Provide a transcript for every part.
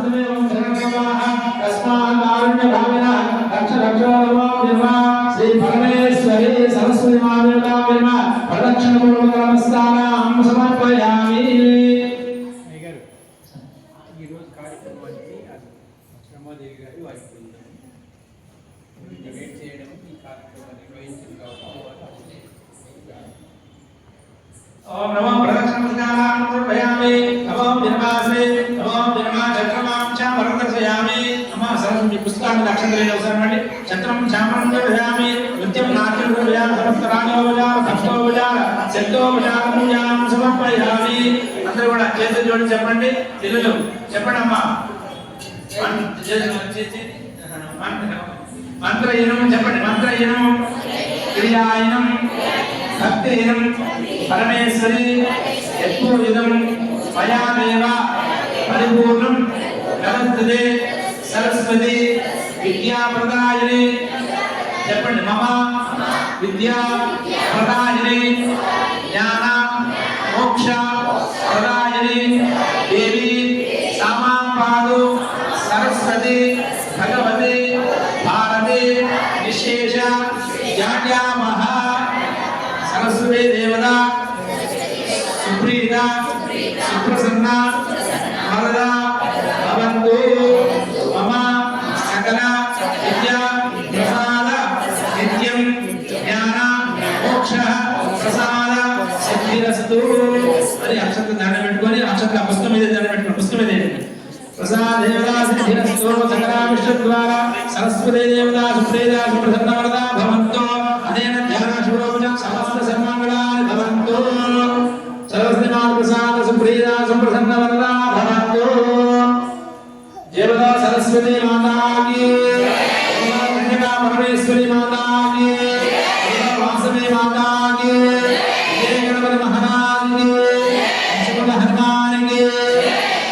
वासुदेवं शरणमः तस्मात् कारुण्यभावेन रक्ष श्री परमेश्वरी सरस्वती माता प्रदक्षिणपूर्वक नमस्कारान् समर्पयामि। ओम नमो प्रदक्षिणपूर्वकान् समर्पयामि। नमो विनमासे नमो विनमा चक्रमां च वरदर्शयामि। नमः सरस्वती पुस्तकानि अक्षन्तरेण उच्चारणि चक्रं चामरं दर्शयामि। नृत्यं नाट्यं दर्शयामि। समस्तराजोपचार भक्तोपचार शक्तोपचार पूजां समर्पयामि। అందరూ కూడా చేతులు జోడించి చెప్పండి పిల్లలు చెప్పండి అమ్మా మంత్రహీనం చెప్పండి మంత్రహీనం క్రియాహీనం భక్తిహీనం परमेश्वरी यत्पूजितं मयामेव परिपूर्णं प्रवर्तते सरस्वती विद्याप्रदायिनी చెప్పండి మమ విద్యా ప్రదాయిని జ్ఞాన మోక్ష ప్రదాయిని దేవి సామాపాదు సరస్వతి భగవతి భారతి నిశేష జాడ్యామహ सरस्वती देवता सुप्रीता सुप्रसन्ना वरदा भवन्तु मम सकल विद्या प्रसाद नित्यं ज्ञान मोक्ष प्रसाद सिद्धिरस्तु। अरे अक्षत ध्यान పెట్టుకొని అక్షత పుస్తకం మీద ధ్యానం పెట్టుకొని పుస్తకం మీద प्रसाद देवता सिद्धिरस्तु सकल विश्वद्वारा सरस्वती देवता सुप्रीता सुप्रसन्ना वरदा भवन्तु अनेन ध्यान शुभोपचार समस्त सर्वमंगलानि भवन्तु। सरस्वती माता प्रसाद सुप्रीता सुप्रसन्न वरदा भवन्तु। देवता सरस्वती माता की कन्या परमेश्वरी माता की वासवी माता की जय गणपति महाराज की शिवला हनुमान की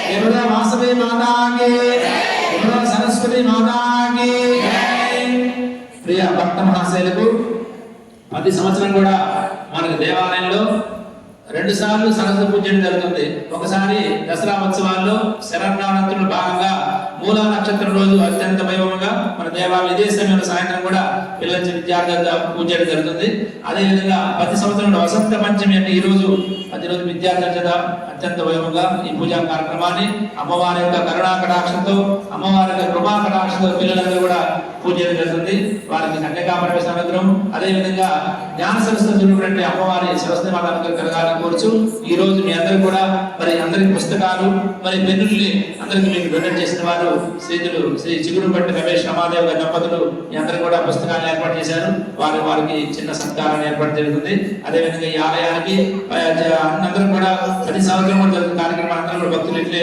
देवता वासवी माता की देवता सरस्वती माता की प्रिय भक्त महाशयुలకు ప్రతి సంవత్సరం కూడా మనకి దేవాలయంలో 2 సార్లు సరస్వతి పూజ జరుగుతుంది। ఒకసారి దసరా ఉత్సవాల్లో శరన్నవరాత్రుల భాగంగా మూలా నక్షత్రం రోజు అత్యంత వైభవంగా మన దేవాలయం ఇదే సమయంలో సాయంత్రం కూడా పిల్లల విద్యార్థుల పూజ జరుగుతుంది। అదే విధంగా ప్రతి సంవత్సరం వసంత పంచమి అంటే ఈ రోజు ప్రతిరోజు విద్యార్థుల చేత అత్యంత వైభవంగా ఈ పూజా కార్యక్రమాన్ని అమ్మవారి యొక్క కరుణా కటాక్షంతో అమ్మవారి యొక్క కృపా కటాక్షంతో పిల్లలందరూ కూడా పూజ జరుగుతుంది। వారికి కన్యకా పరమేశ్వర అనుగ్రహం అదే విధంగా జ్ఞాన సరస్వతి ఉన్నటువంటి అమ్మవారి సరస్వతి మాత అనుగ్రహం కలగాలని కోరుచు ఈ రోజు మీ అందరూ కూడా మరి అందరికి పుస్తకాలు మరి పెన్నుల్ని అందరికి మీకు డొనేట్ చేసిన వారు శ్రీజులు శ్రీ చిగురుపట్టి రమేష్ రమాదేవ్ గారి దంపతులు మీ అందరూ కూడా పుస్తకాలను ఏర్పాటు చేశారు। వారికి చిన్న సత్కారాన్ని ఏర్పాటు జరుగుతుంది। అదే విధంగా ఈ ఆలయానికి అందరూ కూడా ప్రతి సంవత్సరం కూడా జరుగుతున్న కార్యక్రమం అందరూ భక్తులు ఇట్లే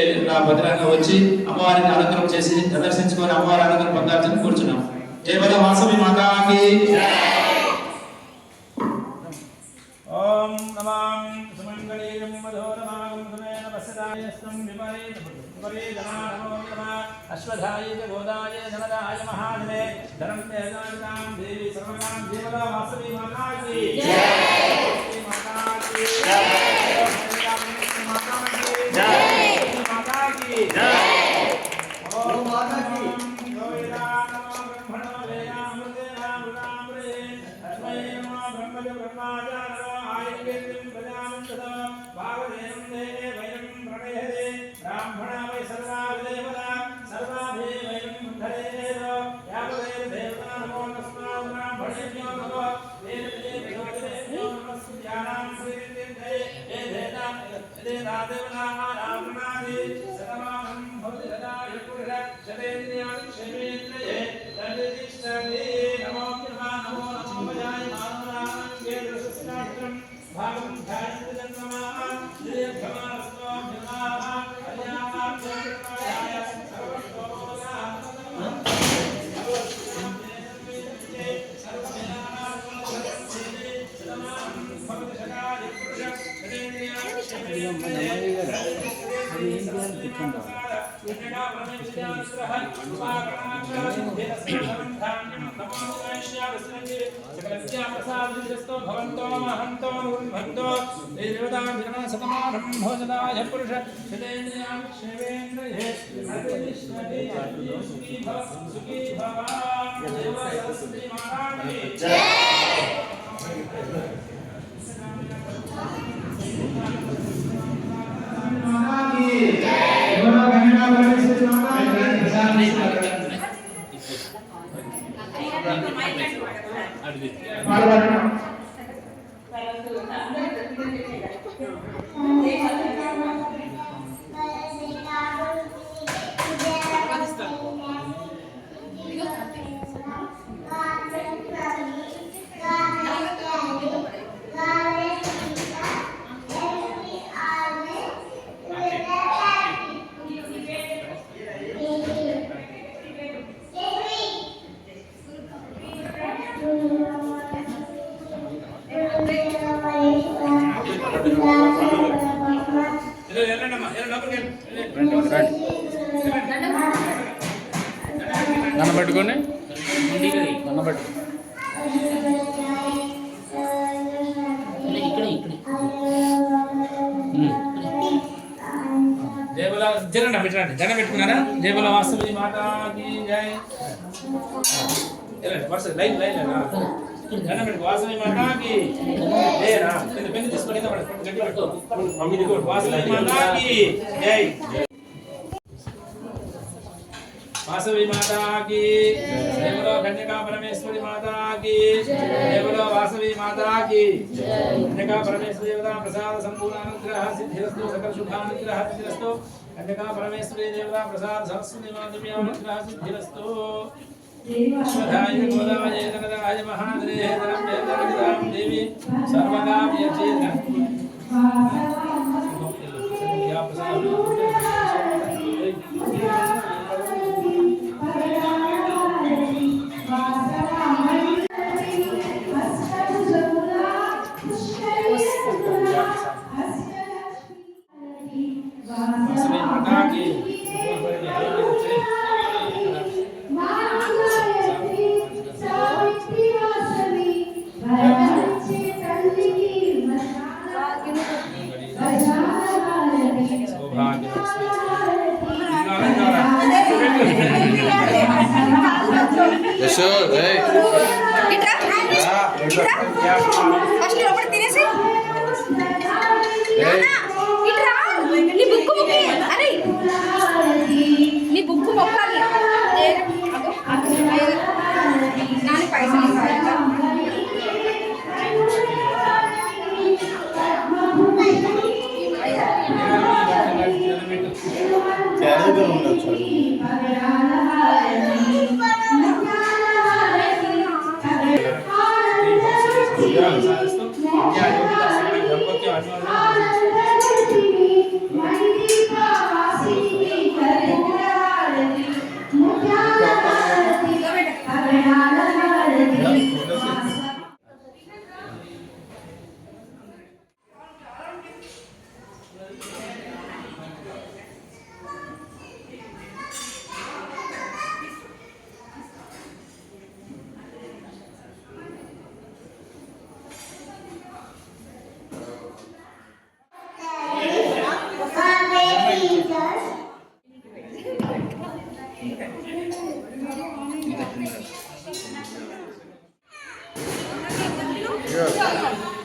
భద్రంగా వచ్చి అమ్మవారిని అనుగ్రహం చేసి ప్రదర్శించుకొని అమ్మవారి అనుగ్రహం పొందాల్సింది కూర్చున్నాం। జయ బల వాసవి మాతాకి ఓం నమః సుమంగళీయం మధోరమాగం సునేన వసదాయస్తం విపరీతమానమో నమః అశ్వధాయ గోదాయ ధనదాయ మహాధనే ధనం తేజాం దేవి సర్వకాం దేవతా వాసవి మాతాకి జై మాతాకి జై మాతాకి జై మాతాకి జై ఓం మాతాకి कन्यका परमेश्वरानुग्रह उपाकरणाक्षरसिद्धिरस्तं धान्यं नमो वैश्यावस्रन्ति सकलस्य प्रसादविदस्तो भवन्तो महन्तो मुर्भन्तो देवतां धर्मः सतमानं भोजनाय पुरुष शतेन्द्रियां क्षेवेन्द्रिये अतिष्ठति सुखी भव देव सरस्वती माता की जय। నన్ను పట్టుకొని నన్ను పట్టు జయబల జనండి పెట్టండి జనం పెట్టుకున్నారా జయబల వాస్తవి మాతాకి జయ వరుస లైన్ లైన్ జనం పెట్టు వాస్తవి మాతాకి జయరా పెన్ను తీసుకొని గట్టి పట్టు మమ్మీ దిగు వాస్తవి మాతాకి జై वासवी माता की जय बोलो कन्यका परमेश्वरी माता की जय बोलो वासवी माता की कन्यका परमेश्वरी देवता प्रसाद संपूर्ण अनुग्रह सिद्धिरस्तु सकल शुभानुग्रह सिद्धिरस्तु कन्यका परमेश्वरी देवता प्रसाद सरस्वती माता अनुग्रह सिद्धिरस्तु स्वधाय गोदाय जगदाय महाद्रेय धरम वेदराम देवी सर्वदा यचेत ఫస్ట్ లోపల తినేసి నీ బుక్ మొక్కి అరే నీ బుక్ మొక్కాలి నాని పైసలు Yeah.